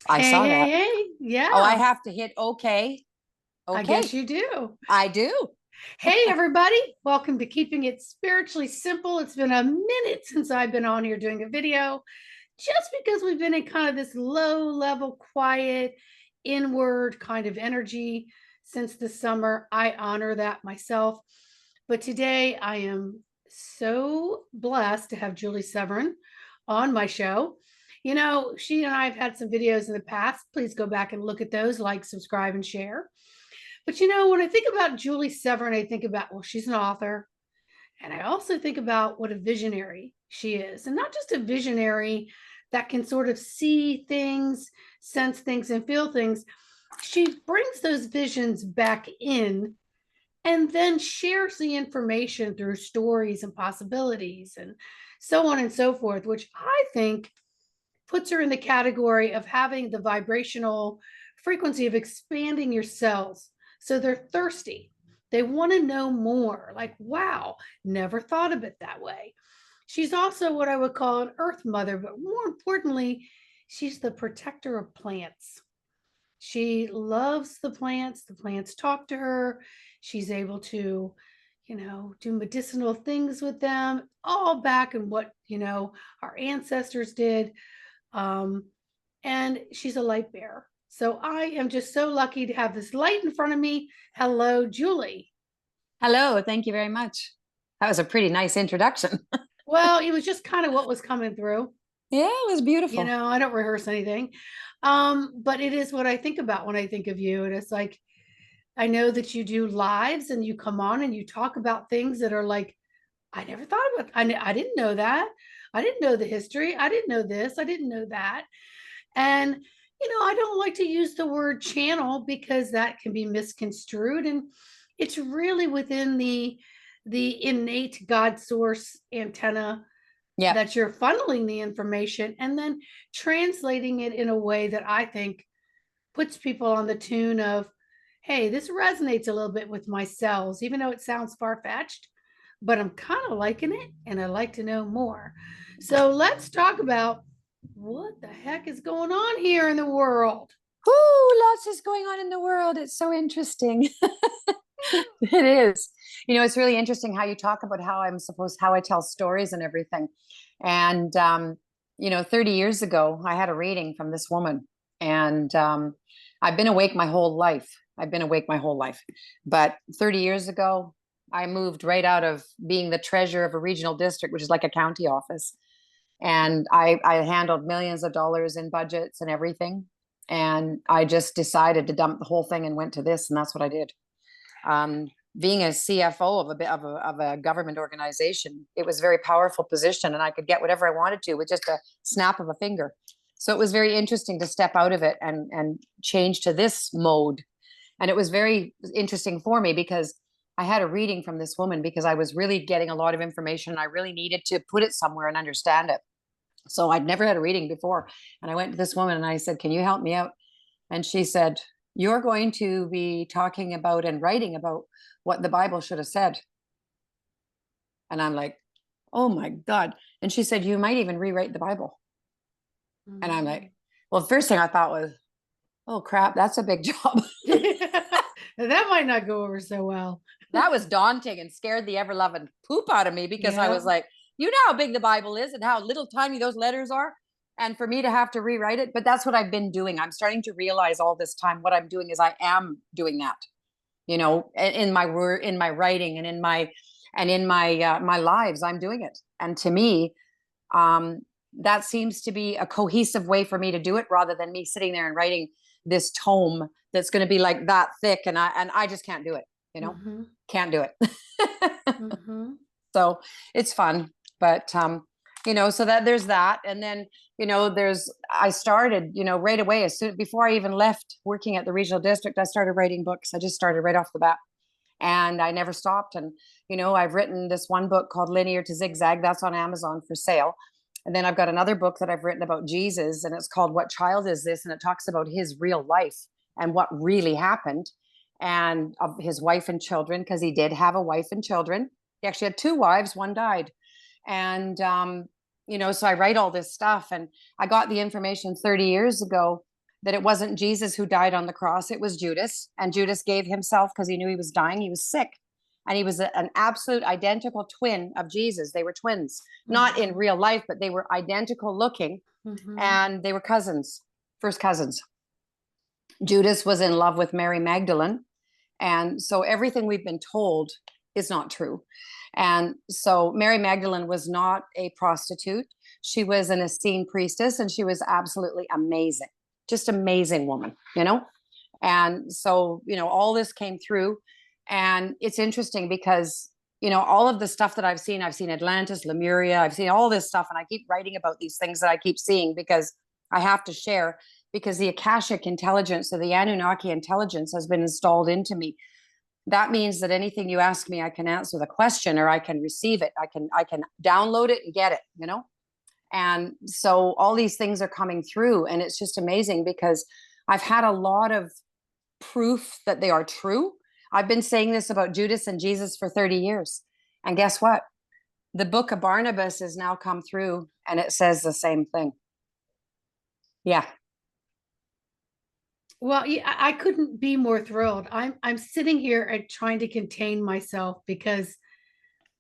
I Hey, saw hey, that. hey. Oh, I Yeah, have to hit okay. I guess Okay. you do. I do. Hey, everybody. Welcome to Keeping It Spiritually Simple. It's been a minute since I've been on here doing a video, just because we've been in kind of this low level, quiet, inward kind of energy since the summer. I honor that myself. But today I am so blessed to have Julie Severn on my show. You know, she and I have had some videos in the past. Please go back and look at those, like, subscribe, and share. But you know, when I think about Julie Severn, I think about, well, she's an author. And I also think about what a visionary she is. And not just a visionary that can sort of see things, sense things, and feel things. She brings those visions back in and then shares the information through stories and possibilities and so on and so forth, which I think puts her in the category of having the vibrational frequency of expanding your cells. So they're thirsty. They want to know more. Like, wow, never thought of it that way. She's also what I would call an earth mother, but more importantly, she's the protector of plants. She loves the plants. The plants talk to her. She's able to, do medicinal things with them, all back in what, our ancestors did. um, and she's a light bearer. So I am just so lucky to have this light in front of me. Hello, Julie. Hello. Thank you very much. That was a pretty nice introduction. Well, it was just kind of what was coming through. Yeah, it was beautiful. I don't rehearse anything. But it is what I think about when I think of you. And it's like, I know that you do lives and you come on and you talk about things that are like, I never thought about. I didn't know that. I didn't know the history. I didn't know this. I didn't know that. And, I don't like to use the word channel because that can be misconstrued. And it's really within the innate God source antenna Yeah. that you're funneling the information and then translating it in a way that I think puts people on the tune of, hey, this resonates a little bit with my cells, even though it sounds far fetched, but I'm kind of liking it and I'd like to know more. So let's talk about what the heck is going on here in the world. Whoo, lots is going on in the world. It's so interesting. It is. It's really interesting how you talk about how I tell stories and everything. And, 30 years ago, I had a reading from this woman, and I've been awake my whole life. I've been awake my whole life. But 30 years ago, I moved right out of being the treasurer of a regional district, which is like a county office. And I handled millions of dollars in budgets and everything. And I just decided to dump the whole thing and went to this, and that's what I did. um, Being a CFO of a government organization, it was a very powerful position, and I could get whatever I wanted to with just a snap of a finger. So it was very interesting to step out of it and change to this mode. And it was very interesting for me because I had a reading from this woman because I was really getting a lot of information and I really needed to put it somewhere and understand it. So I'd never had a reading before. And I went to this woman and I said, "Can you help me out?" And she said, "You're going to be talking about and writing about what the Bible should have said." And I'm like, "Oh my God." And she said, "You might even rewrite the Bible." And I'm like, Mm. well, the first thing I thought was, oh crap, that's a big job. That might not go over so well. That was daunting and scared the ever loving poop out of me because I was Yeah. like, you know how big the Bible is and how little tiny those letters are. And for me to have to rewrite it, but that's what I've been doing. I'm starting to realize all this time what I'm doing is I am doing that, in my word, in my writing, and in my lives. I'm doing it. And to me, um, that seems to be a cohesive way for me to do it rather than me sitting there and writing this tome that's going to be like that thick, and I just can't do it, you know Mm-hmm. can't do it. Mm-hmm. So it's fun. But so that there's that. And then there's I started right away, as soon before I even left working at the regional district, I started writing books. I just started right off the bat, and I never stopped. And I've written this one book called Linear to Zigzag, that's on Amazon for sale. And then I've got another book that I've written about Jesus, and it's called What Child Is This? And it talks about his real life and what really happened, and of his wife and children, because he did have a wife and children. He actually had two wives, one died. And so I write all this stuff, and I got the information 30 years ago that it wasn't Jesus who died on the cross, it was Judas. And Judas gave himself because he knew he was dying. He was sick. And he was an absolute identical twin of Jesus. They were twins, not in real life, but they were identical looking. And they were cousins, first cousins. Judas was in love with Mary Magdalene. And so everything we've been told is not true. And so Mary Magdalene was not a prostitute. She was an Essene priestess, and she was absolutely amazing, just amazing woman, you know? And so, you know, all this came through. And it's interesting because, you know, all of the stuff that I've seen Atlantis, Lemuria, I've seen all this stuff. And I keep writing about these things that I keep seeing because I have to share, because the Akashic intelligence or the Anunnaki intelligence has been installed into me. That means that anything you ask me, I can answer the question, or I can receive it. I can download it and get it, you know? And so all these things are coming through, and it's just amazing because I've had a lot of proof that they are true. I've been saying this about Judas and Jesus for 30 years. And guess what? The book of Barnabas has now come through, and it says the same thing. Yeah. Well, yeah, I couldn't be more thrilled. I'm sitting here and trying to contain myself because,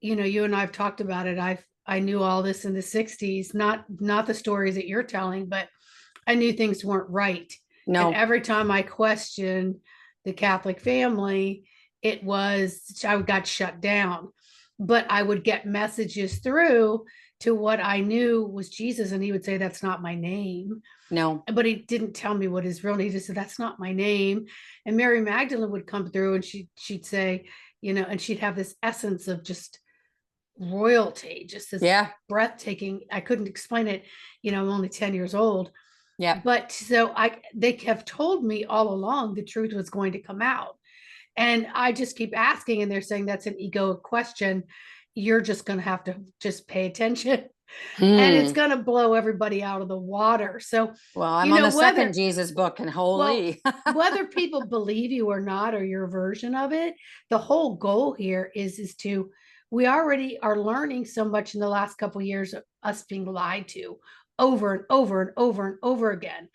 you know, you and I've talked about it. I knew all this in the 60s, not the stories that you're telling, but I knew things weren't right. No. And every time I questioned the Catholic family, I got shut down. But I would get messages through to what I knew was Jesus, and he would say, "That's not my name." No. But he didn't tell me what his real name. He just said, "That's not my name." And Mary Magdalene would come through, and she'd say, you know, and she'd have this essence of just royalty, just this breathtaking. I couldn't explain it. You know, I'm only 10 years old. Yeah. But so they have told me all along the truth was going to come out. And I just keep asking, and they're saying that's an egoic question. You're just going to have to just pay attention. And it's going to blow everybody out of the water. So, well, I'm on the second Jesus book, and holy. Well, whether people believe you or not, or your version of it, the whole goal here is to, we already are learning so much in the last couple of years of us being lied to over and over and over and over again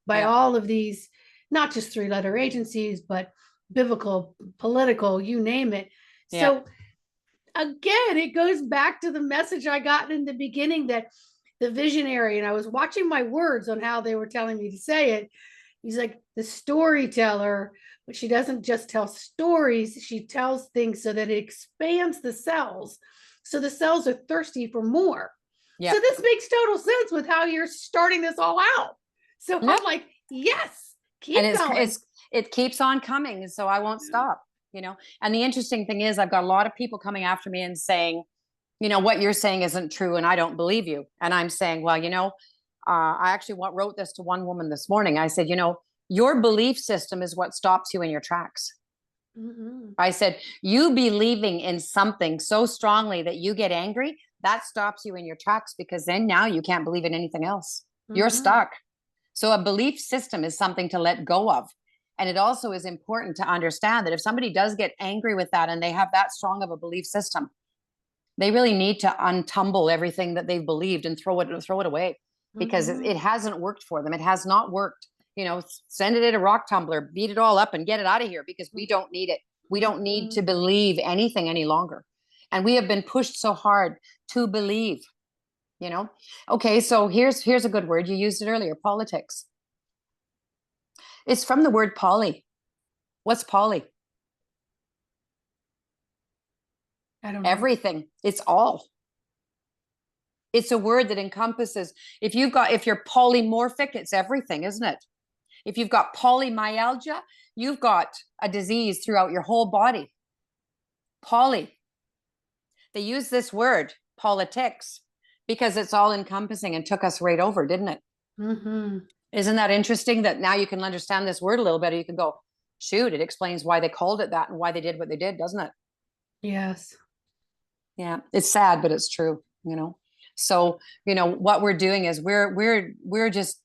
by all of these, not just 3-letter agencies, but biblical, political, you name it. So again, it goes back to the message I got in the beginning, that the visionary, and I was watching my words on how they were telling me to say it. He's like the storyteller, but she doesn't just tell stories. She tells things so that it expands the cells. So the cells are thirsty for more. So this makes total sense with how you're starting this all out. So I'm like, yes, keep going. It keeps on coming. So I won't stop, you know? And the interesting thing is, I've got a lot of people coming after me and saying, you know, what you're saying isn't true, and I don't believe you. And I'm saying, well, you know, I actually wrote this to one woman this morning. I said, you know, your belief system is what stops you in your tracks. I said, you believing in something so strongly that you get angry, that stops you in your tracks, because then now you can't believe in anything else. You're stuck. So a belief system is something to let go of. And it also is important to understand that if somebody does get angry with that, and they have that strong of a belief system, they really need to untumble everything that they've believed and throw it away, because it hasn't worked for them. It has not worked. You know, send it in a rock tumbler, beat it all up, and get it out of here, because we don't need it. We don't need to believe anything any longer. And we have been pushed so hard to believe, you know. Okay, so here's a good word. You used it earlier, politics. It's from the word poly. What's poly? I don't know. Everything. It's all. It's a word that encompasses, if you're polymorphic, it's everything, isn't it? If you've got polymyalgia, you've got a disease throughout your whole body. Poly. They use this word, politics, because it's all encompassing, and took us right over, didn't it? Isn't that interesting that now you can understand this word a little better? You can go, shoot, it explains why they called it that and why they did what they did, doesn't it? Yes. Yeah, it's sad, but it's true, you know. So, you know, what we're doing is we're just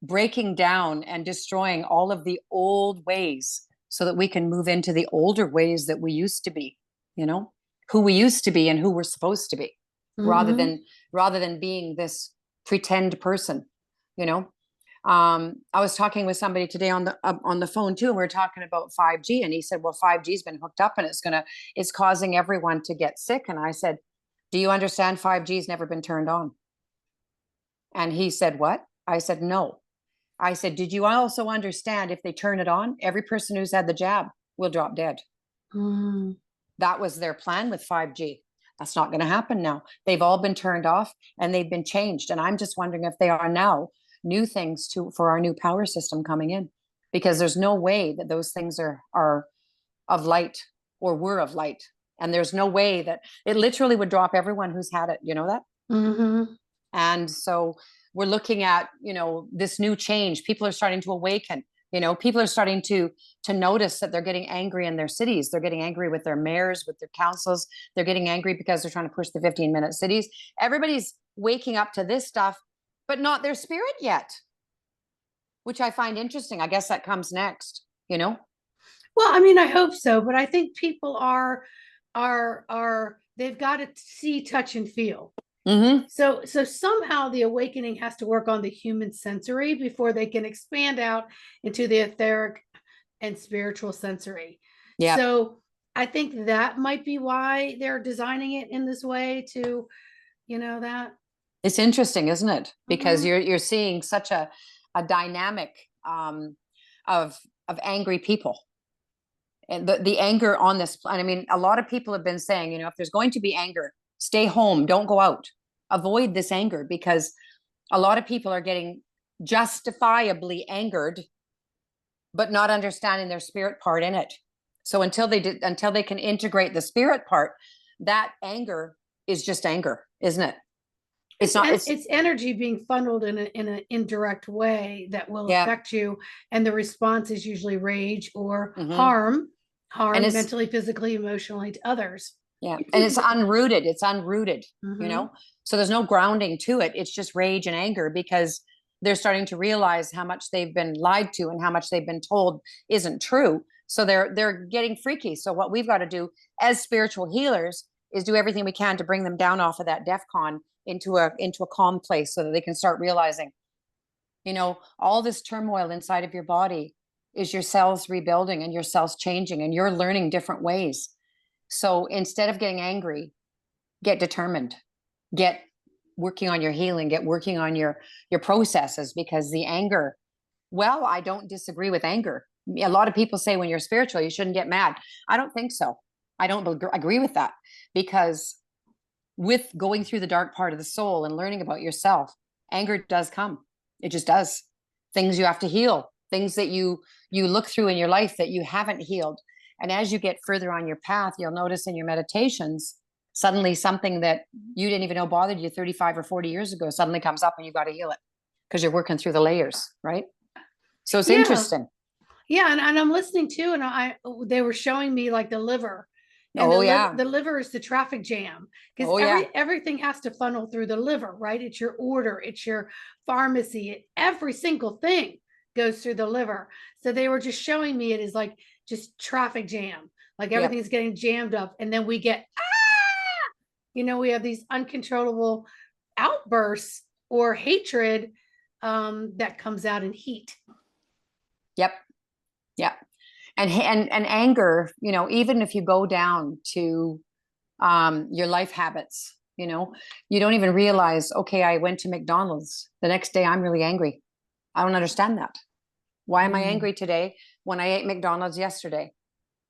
breaking down and destroying all of the old ways, so that we can move into the older ways that we used to be, you know, who we used to be and who we're supposed to be, rather than being this pretend person, you know. I was talking with somebody today on the phone too, and we were talking about 5G, and he said, "Well, 5G's been hooked up, and it's causing everyone to get sick." And I said, "Do you understand 5G's never been turned on?" And he said, "What?" I said, "No." I said, "Did you also understand if they turn it on, every person who's had the jab will drop dead?" Mm. That was their plan with 5G. That's not going to happen now. They've all been turned off and they've been changed. And I'm just wondering if they are now new things for our new power system coming in, because there's no way that those things are of light or were of light. And there's no way that it literally would drop everyone who's had it. You know that? Mm-hmm. And so we're looking at, this new change. People are starting to awaken. People are starting to notice that they're getting angry in their cities. They're getting angry with their mayors, with their councils. They're getting angry because they're trying to push the 15-minute cities. Everybody's waking up to this stuff, but not their spirit yet, which I find interesting. I guess that comes next, Well, I mean, I hope so, but I think people are they've got to see, touch, and feel. Mm-hmm. So somehow the awakening has to work on the human sensory before they can expand out into the etheric and spiritual sensory. Yeah. So I think that might be why they're designing it in this way to, that. It's interesting, isn't it? Because Mhm. you're seeing such a dynamic of angry people. And the anger on this planet. I mean, a lot of people have been saying, if there's going to be anger, stay home, don't go out, avoid this anger, because a lot of people are getting justifiably angered, but not understanding their spirit part in it. So until they can integrate the spirit part, that anger is just anger, isn't it? It's not. It's energy being funneled in an indirect way that will Yeah. affect you, and the response is usually rage or Mm-hmm. And harm it's mentally, physically, emotionally to others. Yeah. And it's unrooted. It's unrooted, Mm-hmm. So there's no grounding to it. It's just rage and anger because they're starting to realize how much they've been lied to and how much they've been told isn't true. So they're getting freaky. So what we've got to do as spiritual healers is do everything we can to bring them down off of that DEFCON into a calm place so that they can start realizing, all this turmoil inside of your body is your cells rebuilding and your cells changing and you're learning different ways. So instead of getting angry, get determined, get working on your healing, get working on your processes, because the anger, well, I don't disagree with anger. A lot of people say when you're spiritual, you shouldn't get mad. I don't think so. I don't agree with that, because with going through the dark part of the soul and learning about yourself, anger does come. It just does. Things you have to heal, things that you look through in your life that you haven't healed. And as you get further on your path, you'll notice in your meditations, suddenly something that you didn't even know bothered you 35 or 40 years ago suddenly comes up and you've got to heal it because you're working through the layers, right? So it's Yeah, interesting. yeah, and I'm listening too, and they were showing me like the liver, and Oh, yeah. the liver is the traffic jam because Oh, yeah. everything has to funnel through the liver, right? It's your order, it's your pharmacy, every single thing goes through the liver. So they were just showing me it is like just traffic jam, like Yep. everything's getting jammed up, and then we get we have these uncontrollable outbursts or hatred that comes out in heat. Yep. Yep. And anger, even if you go down to your life habits, you don't even realize, okay, I went to McDonald's. The next day, I'm really angry. I don't understand that. Why am I angry today when I ate McDonald's yesterday?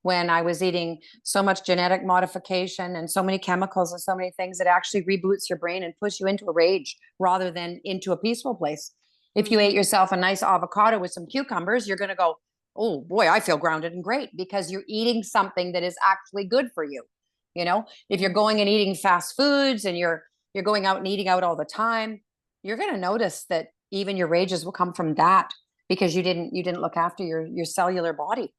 When I was eating so much genetic modification and so many chemicals and so many things that actually reboots your brain and puts you into a rage rather than into a peaceful place. If you ate yourself a nice avocado with some cucumbers, you're going to go, oh boy, I feel grounded and great, because you're eating something that is actually good for you. If you're going and eating fast foods and you're going out and eating out all the time, you're going to notice that even your rages will come from that, because you didn't look after your cellular body.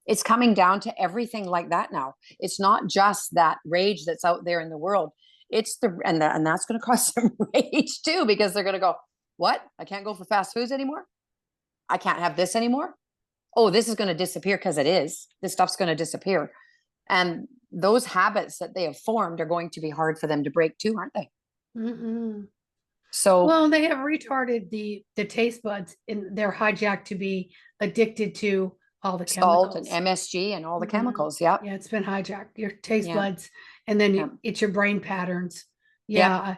It's coming down to everything like that now. It's not just that rage that's out there in the world. It's and that's going to cause some rage too, because they're going to go, what? I can't go for fast foods anymore. I can't have this anymore. Oh, this is going to disappear, because it is. This stuff's going to disappear. And those habits that they have formed are going to be hard for them to break too, aren't they? Mm-hmm. So Well, they have retarded the taste buds and they're hijacked to be addicted to all the salt and chemicals. MSG and all the Mhm. chemicals. Yep. Yeah, it's been hijacked, your taste Yeah. buds, and then Yep. it's your brain patterns. Yep. Yeah.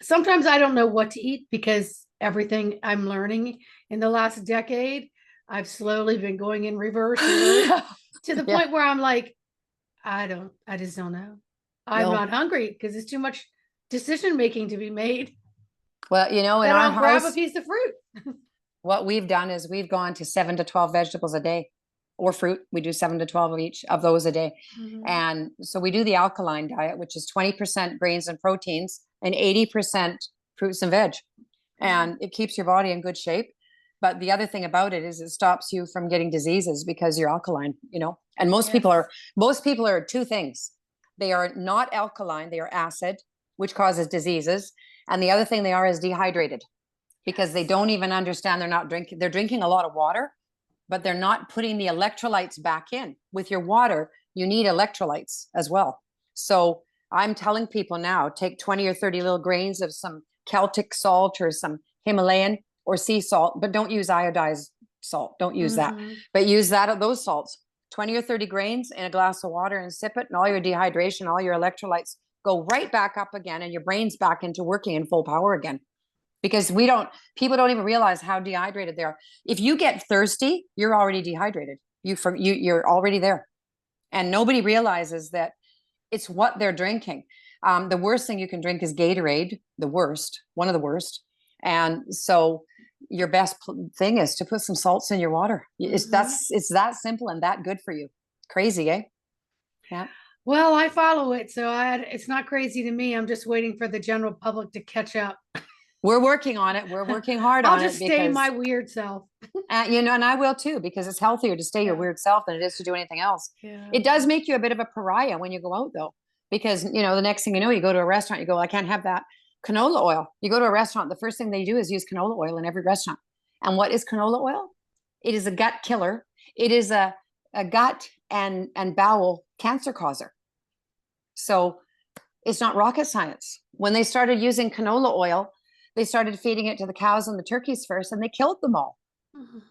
Sometimes I don't know what to eat because everything I'm learning in the last decade, I've slowly been going in reverse to the Yeah. point where I'm like, I just don't know. I'm No. not hungry because it's too much decision making to be made. Well, in Then our I'll grab a house, piece of fruit. what we've done is we've gone to 7 to 12 vegetables a day or fruit. We do 7 to 12 of each of those a day. Mhm. And so we do the alkaline diet, which is 20% grains and proteins and 80% fruits and veg. And it keeps your body in good shape. But the other thing about it is it stops you from getting diseases because you're alkaline. And Yes. most people are two things. They are not alkaline, they are acid, which causes diseases. And the other thing they are is dehydrated because they Yes. don't even understand they're drinking a lot of water, but they're not putting the electrolytes back in. With your water, you need electrolytes as well. So I'm telling people now, take 20 or 30 little grains of some Celtic salt or some Himalayan or sea salt, but don't use iodized salt. Don't use that. Mhm. But use those salts, 20 or 30 grains in a glass of water and sip it, and all your dehydration, all your electrolytes go right back up again, and your brain's back into working in full power again. Because people don't even realize how dehydrated they are. If you get thirsty, you're already dehydrated. You're already there. And nobody realizes that it's what they're drinking. The worst thing you can drink is Gatorade, one of the worst. And so your best thing is to put some salts in your water. Mhm. It's that simple and that good for you. Crazy, eh? Yeah. Well, I follow it, so it's not crazy to me. I'm just waiting for the general public to catch up. We're working on it. We're working hard I'll on it just stay because my weird self. and I will too, because it's healthier to stay your Yeah. weird self than it is to do anything else. Yeah. It does make you a bit of a pariah when you go out though, because the next thing you know, you go to a restaurant, you go, I can't have that canola oil. You go to a restaurant, the first thing they do is use canola oil in every restaurant. And what is canola oil? It is a gut killer. It is a gut and bowel cancer causer. So it's not rocket science. When they started using canola oil, they started feeding it to the cows and the turkeys first, and they killed them all. Mhm.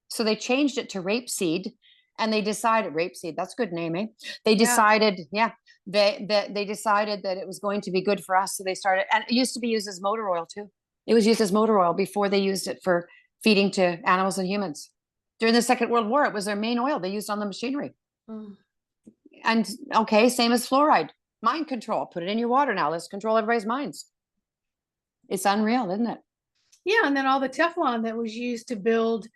So they changed it to rapeseed, and they decided rapeseed. That's a good name, eh? They Yeah. decided, yeah, they decided that it was going to be good for us. So they started, and it used to be used as motor oil too. It was used as motor oil before they used it for feeding to animals and humans. During the Second World War, it was their main oil they used on the machinery. Mm. And okay, same as fluoride, mind control. Put it in your water now. Let's control everybody's minds. It's unreal, isn't it? Yeah, and then all the Teflon that was used to build,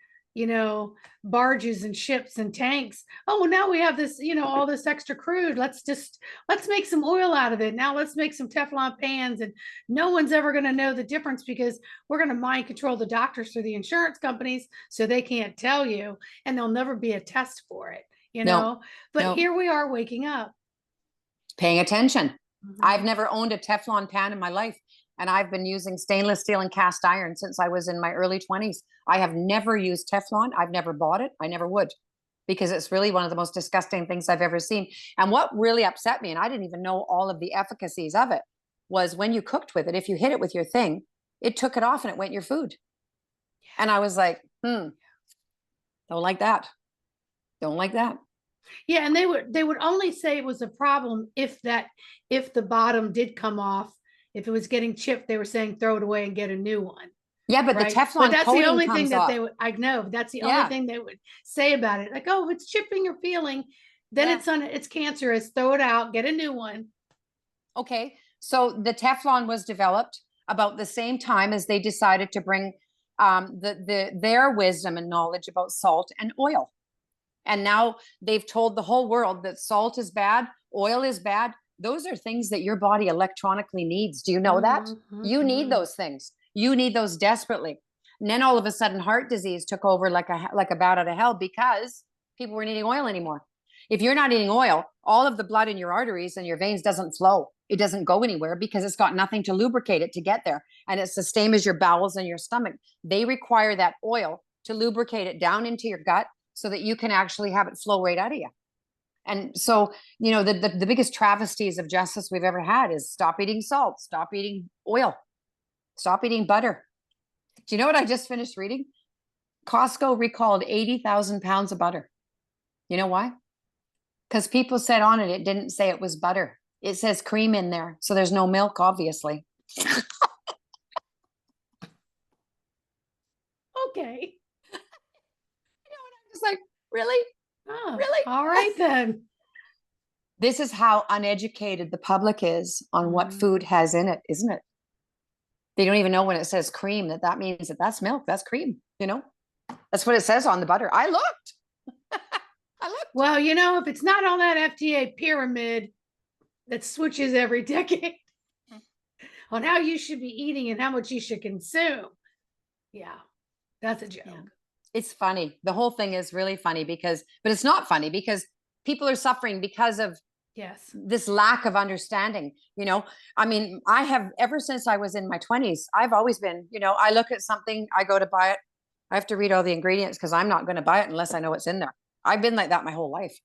barges and ships and tanks. Oh, well, now we have this, all this extra crude. Let's make some oil out of it. Now let's make some Teflon pans, and no one's ever going to know the difference because we're going to mind control the doctors through the insurance companies so they can't tell you, and there'll never be a test for it, No, But no, here we are waking up. paying attention. I've Mhm. never owned a Teflon pan in my life, and I've been using stainless steel and cast iron since I was in my early 20s. I have never used Teflon. I've never bought it. I never would, because it's really one of the most disgusting things I've ever seen. And what really upset me, and I didn't even know all of the efficacies of it, was when you cooked with it, if you hit it with your thing, it took it off and it went in your food. And I was like, don't like that. Don't like that. Yeah, and they would only say it was a problem if the bottom did come off, if it was getting chipped, they were saying throw it away and get a new one, Yeah, but the right? But Teflon that's the coating only thing comes that off. they would I know, that's the only Yeah, thing they would say about it. Like, oh, if it's chipping or peeling, then yeah. it's cancerous, throw it out, get a new one. Okay, so the Teflon was developed about the same time as they decided to bring their wisdom and knowledge about salt and oil. And now they've told the whole world that salt is bad, oil is bad. Those are things that your body electronically needs. Do you know that? You need Mm-hmm. those things. You need those desperately. And then all of a sudden, heart disease took over like a bat out of hell because people weren't eating oil anymore. If you're not eating oil, all of the blood in your arteries and your veins doesn't flow. It doesn't go anywhere because it's got nothing to lubricate it to get there. And it's the same as your bowels and your stomach. They require that oil to lubricate it down into your gut so that you can actually have it flow right out of you. And so, the biggest travesties of justice we've ever had is stop eating salt, stop eating oil. Stop eating butter. Do you know what I just finished reading? Costco recalled 80,000 pounds of butter. You know why? Because people said on it, it didn't say it was butter. It says cream in there. So there's no milk, obviously. Okay. I'm just like, really? Oh, Really? all right then. This is how uneducated the public is on what food has in it, isn't it? They don't even know when it says cream that means that's milk, that's cream, you know? That's what it says on the butter. I looked. I looked. Well, you know, if it's not on that FDA pyramid that switches every decade on how you should be eating and how much you should consume, yeah, that's a joke. Yeah. It's funny. The whole thing is really funny but it's not funny because people are suffering because of this lack of understanding. You know, I mean, I have, ever since I was in my 20s, I've always been, you know, I look at something, I go to buy it, I have to read all the ingredients because I'm not going to buy it unless I know what's in there. I've been like that my whole life.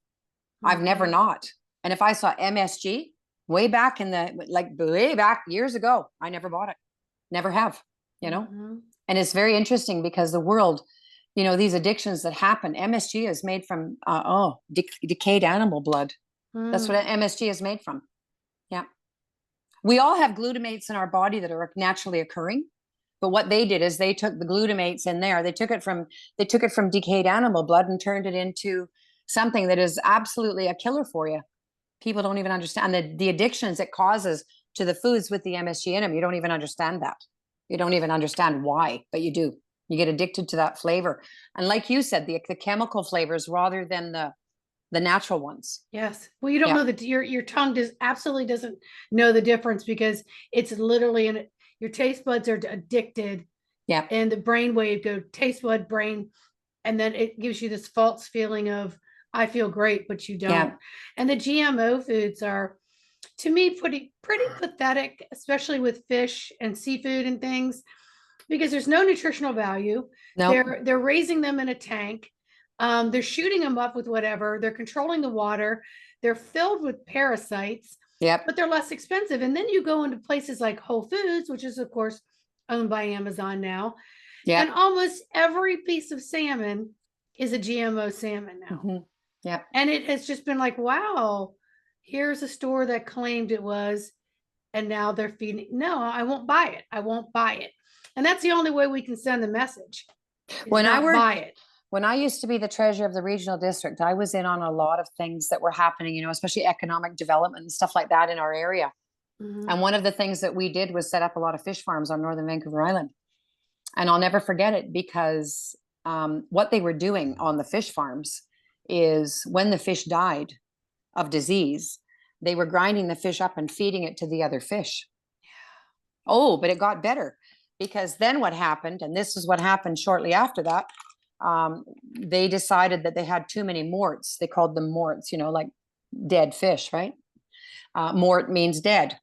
I've never not. And if I saw MSG way back way back years ago, I never bought it. Never have, you know? And it's very interesting because the world, you know, these addictions that happen, MSG is made from, decayed animal blood. That's what MSG is made from. Yeah. We all have glutamates in our body that are naturally occurring. But what they did is they took the glutamates in there. They took it from decayed animal blood and turned it into something that is absolutely a killer for you. People don't even understand the addictions it causes to the foods with the MSG in them. You don't even understand that. You don't even understand why, but you do. You get addicted to that flavor. And like you said, the chemical flavors rather than the natural ones. Yes. Well, you don't know that your tongue absolutely doesn't know the difference because it's literally your taste buds are addicted. Yeah. And the brain wave go taste bud brain. And then it gives you this false feeling of, I feel great, but you don't. Yeah. And the GMO foods are, to me, pretty pathetic, especially with fish and seafood and things, because there's no nutritional value. Nope. They're raising them in a tank. They're shooting them up with whatever. They're controlling the water. They're filled with parasites. Yep. But they're less expensive. And then you go into places like Whole Foods, which is, of course, owned by Amazon now. Yeah. And almost every piece of salmon is a GMO salmon now. Mm-hmm. Yeah. And it has just been like, wow, here's a store that claimed it was, and now they're feeding. No, I won't buy it. I won't buy it. And that's the only way we can send the message. When I used to be the treasurer of the regional district, I was in on a lot of things that were happening, you know, especially economic development and stuff like that in our area. Mm-hmm. And one of the things that we did was set up a lot of fish farms on northern Vancouver Island. And I'll never forget it because what they were doing on the fish farms is when the fish died of disease, they were grinding the fish up and feeding it to the other fish. Yeah. Oh, but it got better because then what happened, and this is what happened shortly after that, they decided that they had too many morts. They called them morts, you know, like dead fish, right? Mort means dead.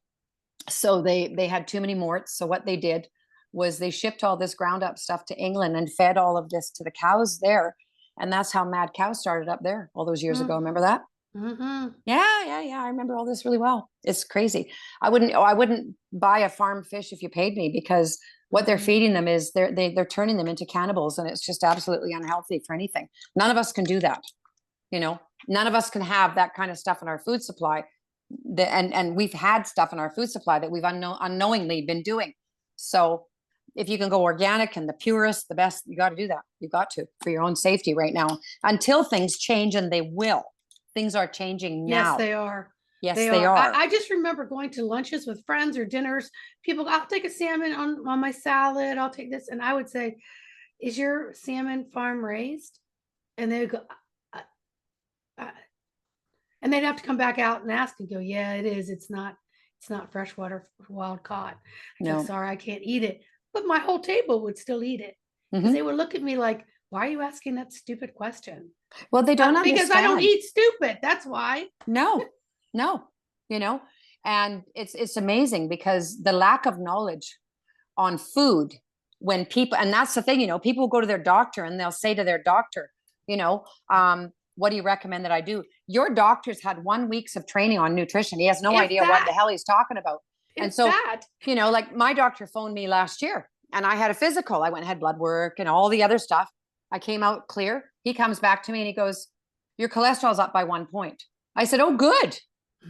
So they had too many morts. So what they did was they shipped all this ground up stuff to England and fed all of this to the cows there. And that's how Mad Cow started up there all those years ago. Remember that? Mm-hmm. Yeah. I remember all this really well. It's crazy. I wouldn't buy a farm fish if you paid me because what they're feeding them is they're turning them into cannibals, and it's just absolutely unhealthy for anything. None of us can do that. You know, none of us can have that kind of stuff in our food supply. And we've had stuff in our food supply that we've unknowingly been doing. So if you can go organic and the purest, the best, you got to do that. You got to, for your own safety right now, until things change, and they will. Things are changing now. Yes, they are. Yes, they are. I just remember going to lunches with friends or dinners. People, I'll take a salmon on my salad. I'll take this. And I would say, is your salmon farm raised? And they would go, and they'd have to come back out and ask and go, yeah, it is. It's not freshwater wild caught. I go, sorry, I can't eat it. But my whole table would still eat it. Because they would look at me like, why are you asking that stupid question? Well, they don't understand. Because I don't eat stupid. That's why. No, you know, and it's amazing because the lack of knowledge on food when people, and that's the thing, you know, people go to their doctor and they'll say to their doctor, you know, what do you recommend that I do? Your doctor's had 1 week of training on nutrition. He has no idea what the hell he's talking about. And It's so, bad. like my doctor phoned me last year and I had a physical. I went and had blood work and all the other stuff. I came out clear. He comes back to me and he goes, your cholesterol's up by 1 point. I said, oh, good.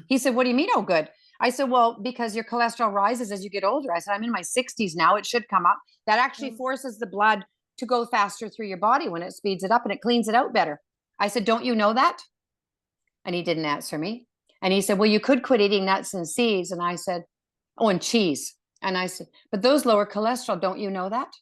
He said, what do you mean, oh, good? I said, well, because your cholesterol rises as you get older. I said, I'm in my 60s now. It should come up. That actually forces the blood to go faster through your body when it speeds it up and it cleans it out better. I said, don't you know that? And he didn't answer me. And he said, well, you could quit eating nuts and seeds. And I said, oh, and cheese. And I said, but those lower cholesterol, don't you know that?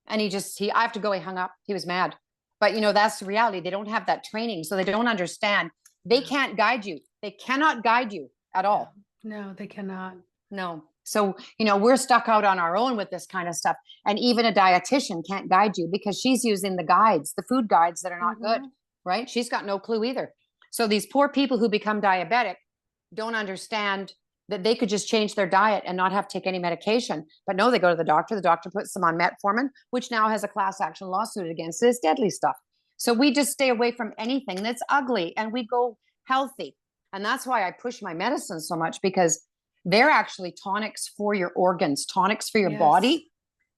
And I have to go, he hung up. He was mad. But, that's the reality. They don't have that training. So they don't understand. They can't guide you. They cannot guide you at all. No, they cannot. No. So, we're stuck out on our own with this kind of stuff. And even a dietitian can't guide you because she's using the food guides that are not good, right? She's got no clue either. So these poor people who become diabetic don't understand that they could just change their diet and not have to take any medication. But no, they go to the doctor. The doctor puts them on metformin, which now has a class action lawsuit against it. It's deadly stuff. So we just stay away from anything that's ugly and we go healthy. And that's why I push my medicine so much, because they're actually tonics for your organs, tonics for your body.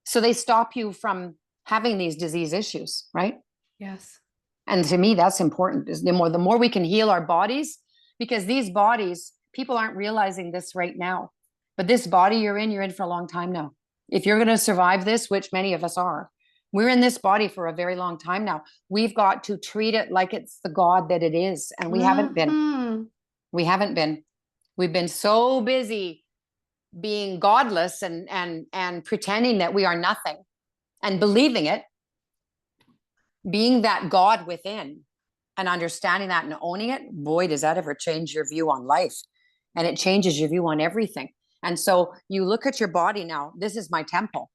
So they stop you from having these disease issues, right? Yes. And to me, that's important. Is the more we can heal our bodies, because these bodies, people aren't realizing this right now, but this body you're in for a long time now. If you're going to survive this, which many of us are, we're in this body for a very long time now. We've got to treat it like it's the God that it is. And we haven't been. We haven't been. We've been so busy being godless and pretending that we are nothing and believing it, being that God within and understanding that and owning it. Boy, does that ever change your view on life. And it changes your view on everything. And so you look at your body now, this is my temple.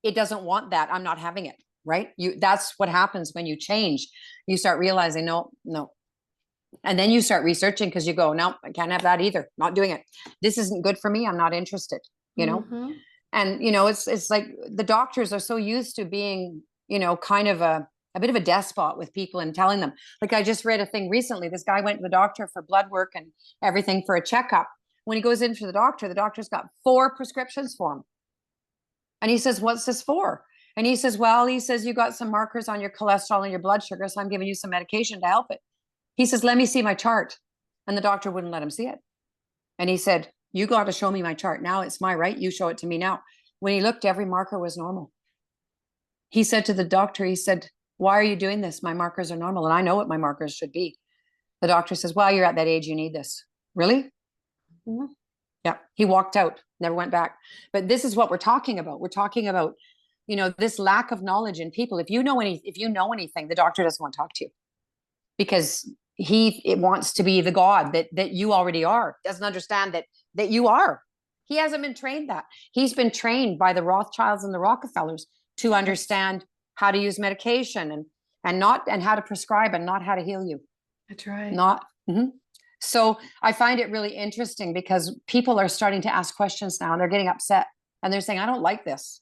It doesn't want that. I'm not having it, right? That's what happens when you change. You start realizing, no. And then you start researching because you go, no, I can't have that either. Not doing it. This isn't good for me. I'm not interested, And, it's like the doctors are so used to being, kind of a bit of a despot with people and telling them. Like I just read a thing recently. This guy went to the doctor for blood work and everything for a checkup. When he goes into the doctor's got 4 prescriptions for him. And he says, what's this for? And he says, well, you got some markers on your cholesterol and your blood sugar. So I'm giving you some medication to help it. He says, let me see my chart. And the doctor wouldn't let him see it. And he said, you got to show me my chart. Now it's my right. You show it to me now. When he looked, every marker was normal. He said to the doctor, he said, why are you doing this? My markers are normal. And I know what my markers should be. The doctor says, well, you're at that age. You need this. Really? Mm-hmm. Yeah. He walked out, never went back. But this is what we're talking about. We're talking about, this lack of knowledge in people. If you know anything, the doctor doesn't want to talk to you because it wants to be the God that you already are. Doesn't understand that you are. He hasn't been trained that. He's been trained by the Rothschilds and the Rockefellers to understand how to use medication and how to prescribe and not how to heal you. That's right. So I find it really interesting because people are starting to ask questions now and they're getting upset and they're saying, I don't like this.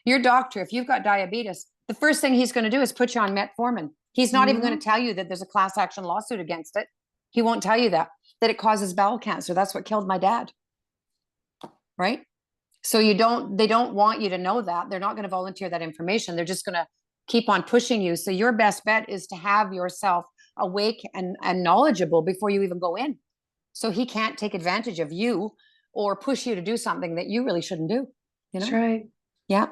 Your doctor, if you've got diabetes, the first thing he's going to do is put you on metformin. He's not even going to tell you that there's a class action lawsuit against it. He won't tell you that it causes bowel cancer. That's what killed my dad. Right? So they don't want you to know that. They're not going to volunteer that information. They're just going to keep on pushing you. So your best bet is to have yourself awake and knowledgeable before you even go in. So he can't take advantage of you or push you to do something that you really shouldn't do. That's right. Yeah.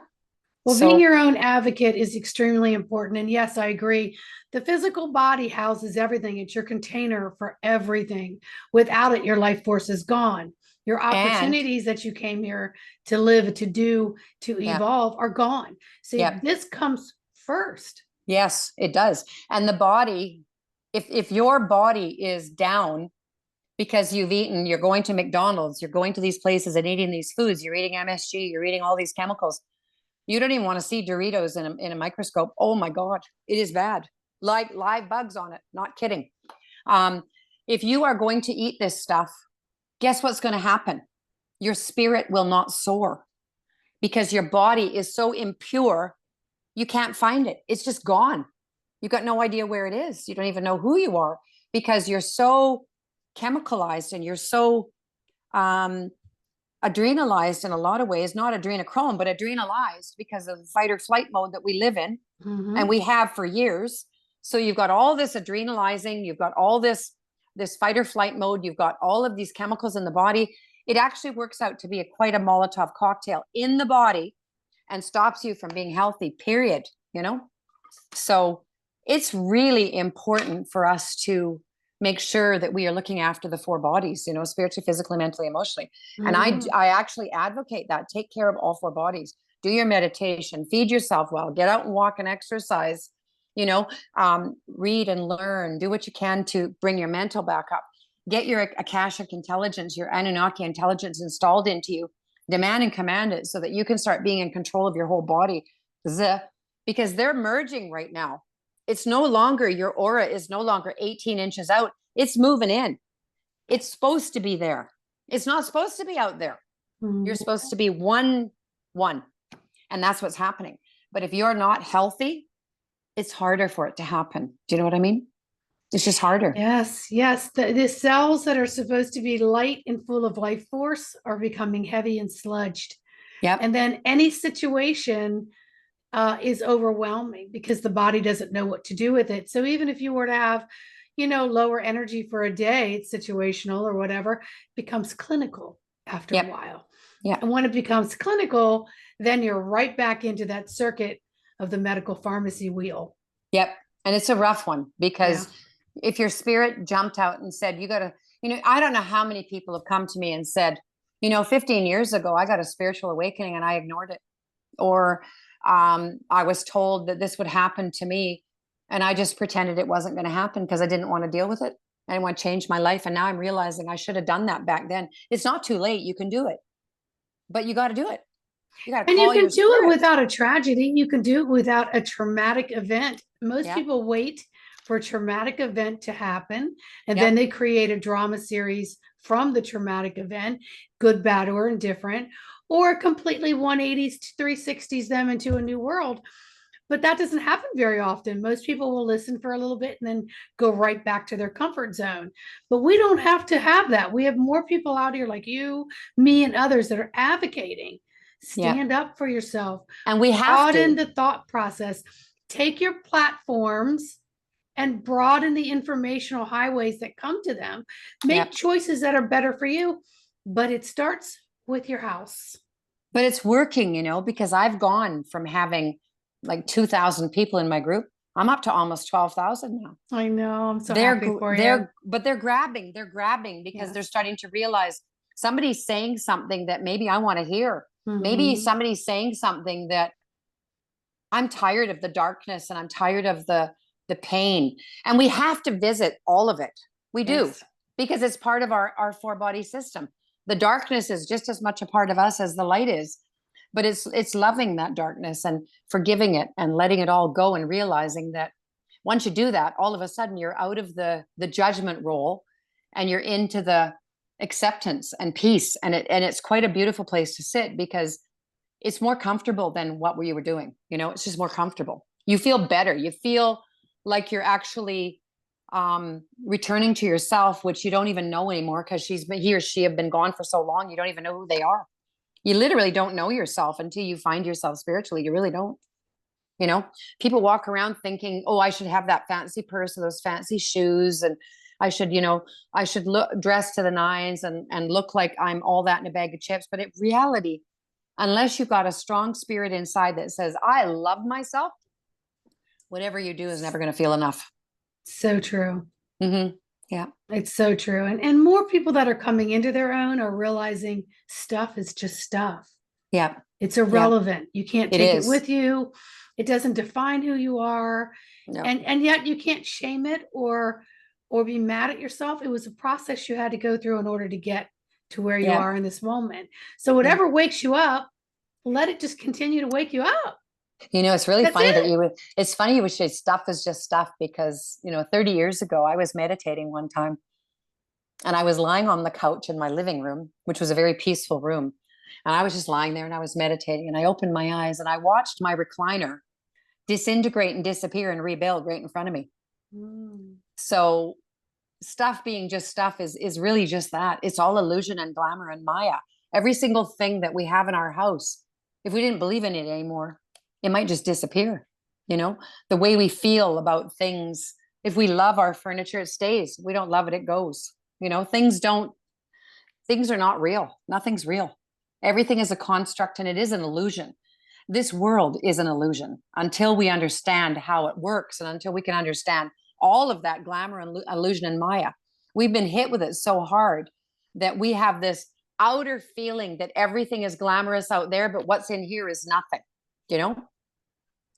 Well, being your own advocate is extremely important. And yes, I agree. The physical body houses everything. It's your container for everything. Without it, your life force is gone. Your opportunities that you came here to live, to do, to evolve are gone. So this comes first. Yes, it does. And the body, if your body is down because you've eaten, you're going to McDonald's, you're going to these places and eating these foods, you're eating MSG, you're eating all these chemicals. You don't even want to see Doritos in a microscope. Oh my God, it is bad. Like live bugs on it. Not kidding. If you are going to eat this stuff, guess what's going to happen? Your spirit will not soar because your body is so impure. You can't find it. It's just gone. You've got no idea where it is. You don't even know who you are because you're so chemicalized and you're so adrenalized in a lot of ways, not adrenochrome, but adrenalized because of the fight or flight mode that we live in and we have for years. So you've got all this adrenalizing, you've got all this fight or flight mode, you've got all of these chemicals in the body. It actually works out to be quite a Molotov cocktail in the body and stops you from being healthy, period, you know? So it's really important for us to make sure that we are looking after the four bodies, you know, spiritually, physically, mentally, emotionally. And I actually advocate that. Take care of all four bodies. Do your meditation, feed yourself well, get out and walk and exercise, you know, read and learn, do what you can to bring your mental back up. Get your Akashic intelligence, your Anunnaki intelligence installed into you, demand and command it so that you can start being in control of your whole body. Because they're merging right now. It's no longer, your aura is no longer 18 inches out. It's moving in. It's supposed to be there. It's not supposed to be out there. You're supposed to be one. And that's what's happening. But if you're not healthy, it's harder for it to happen. Do you know what I mean? It's just harder. Yes. The cells that are supposed to be light and full of life force are becoming heavy and sludged. Yep. And then any situation is overwhelming because the body doesn't know what to do with it. So even if you were to have, you know, lower energy for a day, it's situational or whatever, it becomes clinical after a while. Yeah. And when it becomes clinical, then you're right back into that circuit of the medical pharmacy wheel. Yep. And it's a rough one because if your spirit jumped out and said, you got to, you know, I don't know how many people have come to me and said, you know, 15 years ago, I got a spiritual awakening and I ignored it. Or I was told that this would happen to me and I just pretended it wasn't going to happen because I didn't want to deal with it. I didn't want to change my life. And now I'm realizing I should have done that back then. It's not too late. You can do it, but you got to do it. You got to call your spirit. And you can do it without a tragedy. You can do it without a traumatic event. Most people wait for a traumatic event to happen. And then they create a drama series from the traumatic event, good, bad, or indifferent, or completely 180s to 360s them into a new world. But that doesn't happen very often. Most people will listen for a little bit and then go right back to their comfort zone. But we don't have to have that. We have more people out here like you, me, and others that are advocating. Stand up for yourself. And we have to broaden the thought process. Take your platforms and broaden the informational highways that come to them. Make choices that are better for you. But it starts with your house. But it's working, you know, because I've gone from having like 2,000 people in my group. I'm up to almost 12,000 now. I know. I'm so happy for you. But they're grabbing because they're starting to realize somebody's saying something that maybe I want to hear. Maybe somebody's saying something that I'm tired of the darkness and I'm tired of the pain. And we have to visit all of it. We do, because it's part of our four body system. The darkness is just as much a part of us as the light is, but it's loving that darkness and forgiving it and letting it all go and realizing that once you do that, all of a sudden you're out of the judgment role and you're into the acceptance and peace. And it's quite a beautiful place to sit because it's more comfortable than what you were doing. You know, it's just more comfortable. You feel better. You feel like you're actually returning to yourself, which you don't even know anymore because he or she have been gone for so long. You don't even know who they are. You literally don't know yourself until you find yourself spiritually. You really don't. You know, people walk around thinking, oh, I should have that fancy purse or those fancy shoes. And I should look dressed to the nines and look like I'm all that in a bag of chips. But in reality, unless you've got a strong spirit inside that says, I love myself, whatever you do is never going to feel enough. So true. Yeah. It's so true. And more people that are coming into their own are realizing stuff is just stuff. Yeah. It's irrelevant. You can't take it with you. It doesn't define who you are. No. And yet you can't shame it or be mad at yourself. It was a process you had to go through in order to get to where you are in this moment. So whatever wakes you up, let it just continue to wake you up. You know, it's really funny it's funny you would say stuff is just stuff because, you know, 30 years ago, I was meditating one time and I was lying on the couch in my living room, which was a very peaceful room. And I was just lying there and I was meditating and I opened my eyes and I watched my recliner disintegrate and disappear and rebuild right in front of me. So stuff being just stuff is really just that. It's all illusion and glamour and Maya. Every single thing that we have in our house, if we didn't believe in it anymore, it might just disappear. You know, the way we feel about things. If we love our furniture, it stays. We don't love it, it goes. You know, things are not real. Nothing's real. Everything is a construct and it is an illusion. This world is an illusion until we understand how it works and until we can understand all of that glamour and illusion and Maya. We've been hit with it so hard that we have this outer feeling that everything is glamorous out there, but what's in here is nothing. You know,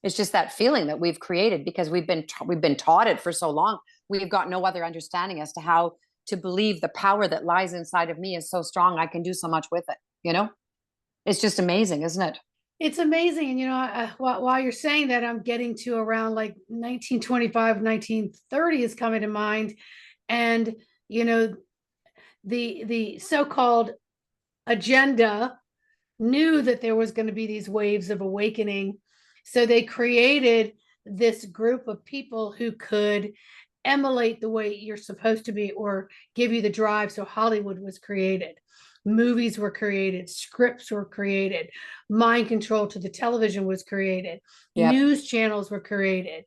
it's just that feeling that we've created because we've been taught it for so long. We've got no other understanding as to how to believe the power that lies inside of me is so strong. I can do so much with it. You know, it's just amazing, isn't it? It's amazing. And, while you're saying that, I'm getting to around like 1925, 1930 is coming to mind. And, the so-called agenda knew that there was going to be these waves of awakening. So they created this group of people who could emulate the way you're supposed to be or give you the drive. So Hollywood was created. Movies were created, scripts were created, mind control to the television was created, Yep. news channels were created,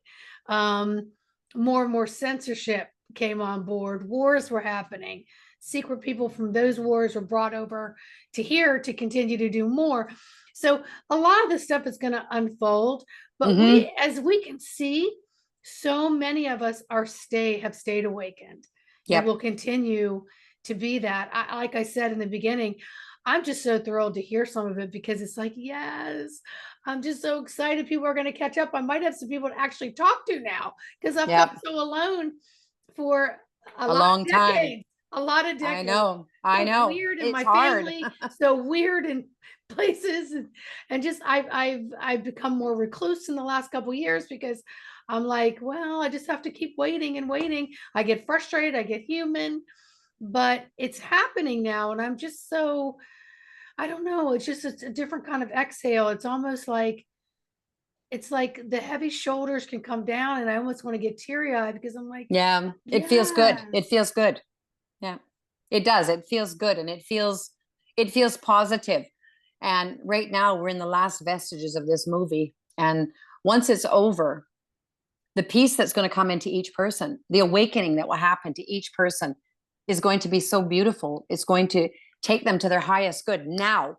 more and more censorship came on board, wars were happening, secret people from those wars were brought over to here to continue to do more. So a lot of this stuff is going to unfold, but as we can see, so many of us have stayed awakened. Yep. And will continue to be that. Like I said in the beginning, I'm just so thrilled to hear some of it because it's like, yes, I'm just so excited people are going to catch up. I might have some people to actually talk to now because I've felt so alone for a long time. A lot of decades. I know. Weird in it's my hard. family, so weird in places, and just I've become more recluse in the last couple of years because I'm like, well, I just have to keep waiting and waiting. I get frustrated, I get human, but it's happening now, and I'm just so, I don't know. It's a different kind of exhale. It's almost like the heavy shoulders can come down, and I almost want to get teary-eyed because I'm like, yeah, it feels good. It feels good. Yeah, it does. It feels good, and it feels positive. And right now we're in the last vestiges of this movie, and once it's over, the peace that's going to come into each person, the awakening that will happen to each person is going to be so beautiful. It's going to take them to their highest good now.